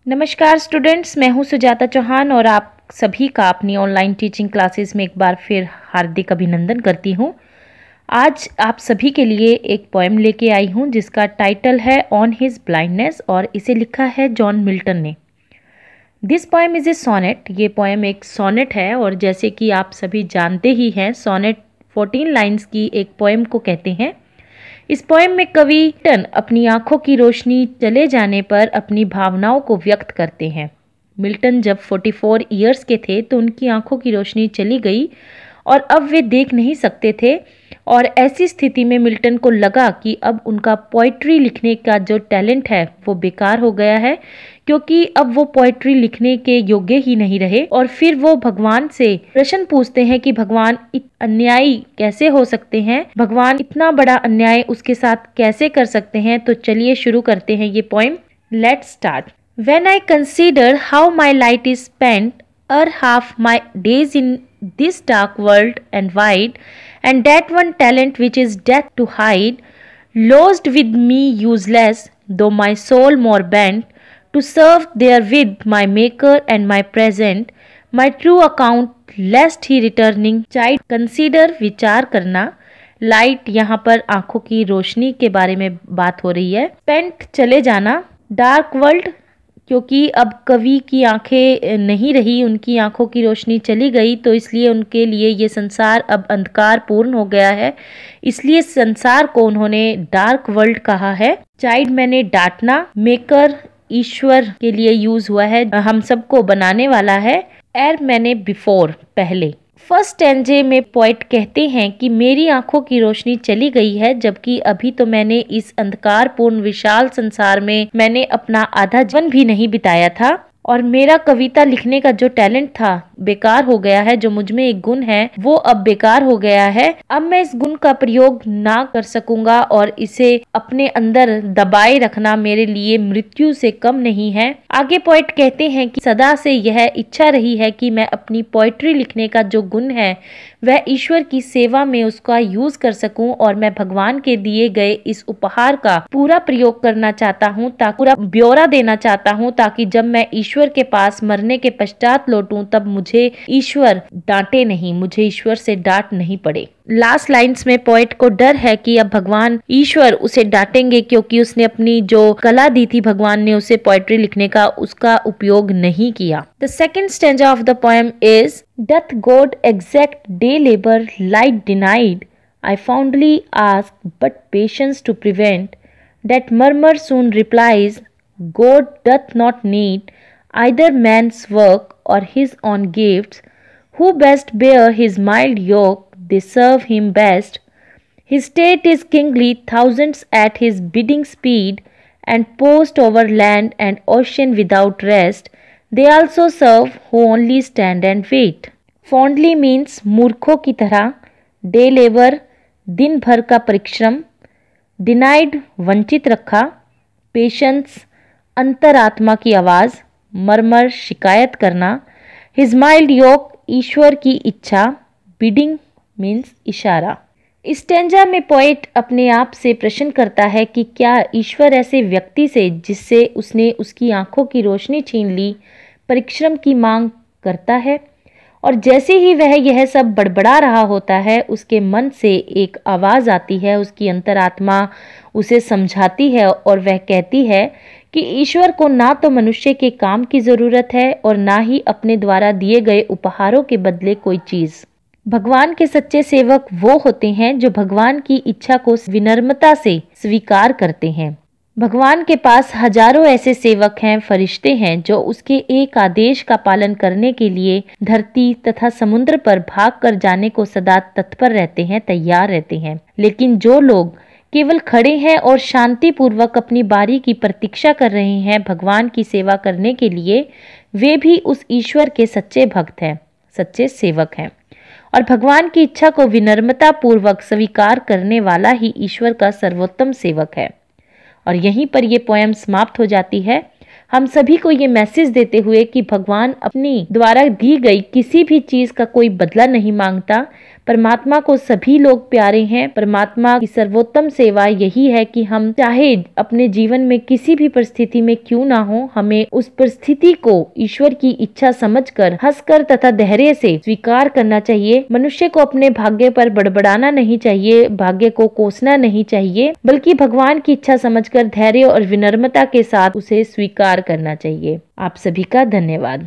नमस्कार स्टूडेंट्स, मैं हूं सुजाता चौहान और आप सभी का अपनी ऑनलाइन टीचिंग क्लासेस में एक बार फिर हार्दिक अभिनंदन करती हूं। आज आप सभी के लिए एक पोएम लेके आई हूं जिसका टाइटल है ऑन हिज ब्लाइंडनेस और इसे लिखा है जॉन मिल्टन ने। This poem is a sonnet. ये पोएम एक सोनेट है और जैसे कि आप सभी जानते ही हैं, सोनेट 14 लाइन्स की एक पोएम को कहते हैं। इस पोएम में कवि मिल्टन अपनी आंखों की रोशनी चले जाने पर अपनी भावनाओं को व्यक्त करते हैं। मिल्टन जब 44 इयर्स के थे तो उनकी आंखों की रोशनी चली गई और अब वे देख नहीं सकते थे, और ऐसी स्थिति में मिल्टन को लगा कि अब उनका पोइट्री लिखने का जो टैलेंट है वो बेकार हो गया है, क्योंकि अब वो पोइट्री लिखने के योग्य ही नहीं रहे। और फिर वो भगवान से प्रश्न पूछते हैं कि भगवान अन्यायी कैसे हो सकते हैं, भगवान इतना बड़ा अन्याय उसके साथ कैसे कर सकते हैं। तो चलिए शुरू करते हैं ये poem. Let's start. When I consider how my light is spent, half my days in this dark world and wide, and that one talent which is death to hide, lost with me useless, though my soul more bent, to serve therewith my Maker and my present, my true account lest he returning child consider विचार करना। Light यहाँ पर आंखों की रोशनी के बारे में बात हो रही है। पेंट चले जाना, डार्क वर्ल्ड क्योंकि अब कवि की आंखें नहीं रही, उनकी आंखों की रोशनी चली गई, तो इसलिए उनके लिए ये संसार अब अंधकार पूर्ण हो गया है, इसलिए संसार को उन्होंने डार्क वर्ल्ड कहा है। चाइल्ड मैंने डांटना, मेकर ईश्वर के लिए यूज हुआ है, हम सबको बनाने वाला है। एर मैंने बिफोर पहले। फर्स्ट स्टैंजे में पोएट कहते हैं कि मेरी आंखों की रोशनी चली गई है, जबकि अभी तो मैंने इस अंधकारपूर्ण विशाल संसार में मैंने अपना आधा जीवन भी नहीं बिताया था, और मेरा कविता लिखने का जो टैलेंट था बेकार हो गया है। जो मुझ में एक गुण है वो अब बेकार हो गया है। अब मैं इस गुण का प्रयोग ना कर सकूंगा और इसे अपने अंदर दबाए रखना मेरे लिए मृत्यु से कम नहीं है। आगे पोएट कहते हैं कि सदा से यह इच्छा रही है कि मैं अपनी पोएट्री लिखने का जो गुण है वह ईश्वर की सेवा में उसका यूज कर सकूं, और मैं भगवान के दिए गए इस उपहार का पूरा प्रयोग करना चाहता हूं, पूरा ब्यौरा देना चाहता हूं, ताकि जब मैं ईश्वर के पास मरने के पश्चात लौटूं तब मुझे ईश्वर डांटे नहीं, मुझे ईश्वर से डांट नहीं पड़े। लास्ट लाइन्स में पोएट को डर है कि अब भगवान ईश्वर उसे डांटेंगे, क्योंकि उसने अपनी जो कला दी थी भगवान ने उसे पोएट्री लिखने का, उसका उपयोग नहीं किया। The second stanza of the poem is Doth God exact day labor light denied? I fondly ask, but patience to prevent. That murmur soon replies, God doth not need either man's work or his own gifts. Who best bear his mild yoke, they serve him best. His state is kingly, thousands at his bidding speed, and post over land and ocean without rest. They also serve who only stand and wait. Fondly means मूर्खों की तरह, day labour दिन भर का परिश्रम, denied वंचित रखा, patience अंतरात्मा की आवाज़, मरमर शिकायत करना, हिज माइल्ड योक ईश्वर की इच्छा, बिडिंग मीन्स इशारा। इस स्टैंजा में पोएट अपने आप से प्रश्न करता है कि क्या ईश्वर ऐसे व्यक्ति से जिससे उसने उसकी आंखों की रोशनी छीन ली परिश्रम की मांग करता है। और जैसे ही वह यह सब बड़बड़ा रहा होता है, उसके मन से एक आवाज़ आती है, उसकी अंतरात्मा उसे समझाती है और वह कहती है कि ईश्वर को ना तो मनुष्य के काम की ज़रूरत है और ना ही अपने द्वारा दिए गए उपहारों के बदले कोई चीज़। भगवान के सच्चे सेवक वो होते हैं जो भगवान की इच्छा को विनम्रता से स्वीकार करते हैं। भगवान के पास हजारों ऐसे सेवक हैं, फरिश्ते हैं, जो उसके एक आदेश का पालन करने के लिए धरती तथा समुद्र पर भाग कर जाने को सदा तत्पर रहते हैं, तैयार रहते हैं। लेकिन जो लोग केवल खड़े हैं और शांति पूर्वक अपनी बारी की प्रतीक्षा कर रहे हैं भगवान की सेवा करने के लिए, वे भी उस ईश्वर के सच्चे भक्त हैं, सच्चे सेवक हैं। और भगवान की इच्छा को विनम्रता पूर्वक स्वीकार करने वाला ही ईश्वर का सर्वोत्तम सेवक है। और यहीं पर ये पोएम समाप्त हो जाती है, हम सभी को ये मैसेज देते हुए कि भगवान अपनी द्वारा दी गई किसी भी चीज़ का कोई बदला नहीं मांगता, परमात्मा को सभी लोग प्यारे हैं। परमात्मा की सर्वोत्तम सेवा यही है कि हम चाहे अपने जीवन में किसी भी परिस्थिति में क्यों ना हो, हमें उस परिस्थिति को ईश्वर की इच्छा समझकर हंसकर तथा धैर्य से स्वीकार करना चाहिए। मनुष्य को अपने भाग्य पर बड़बड़ाना नहीं चाहिए, भाग्य को कोसना नहीं चाहिए, बल्कि भगवान की इच्छा समझकर धैर्य और विनम्रता के साथ उसे स्वीकार करना चाहिए। आप सभी का धन्यवाद।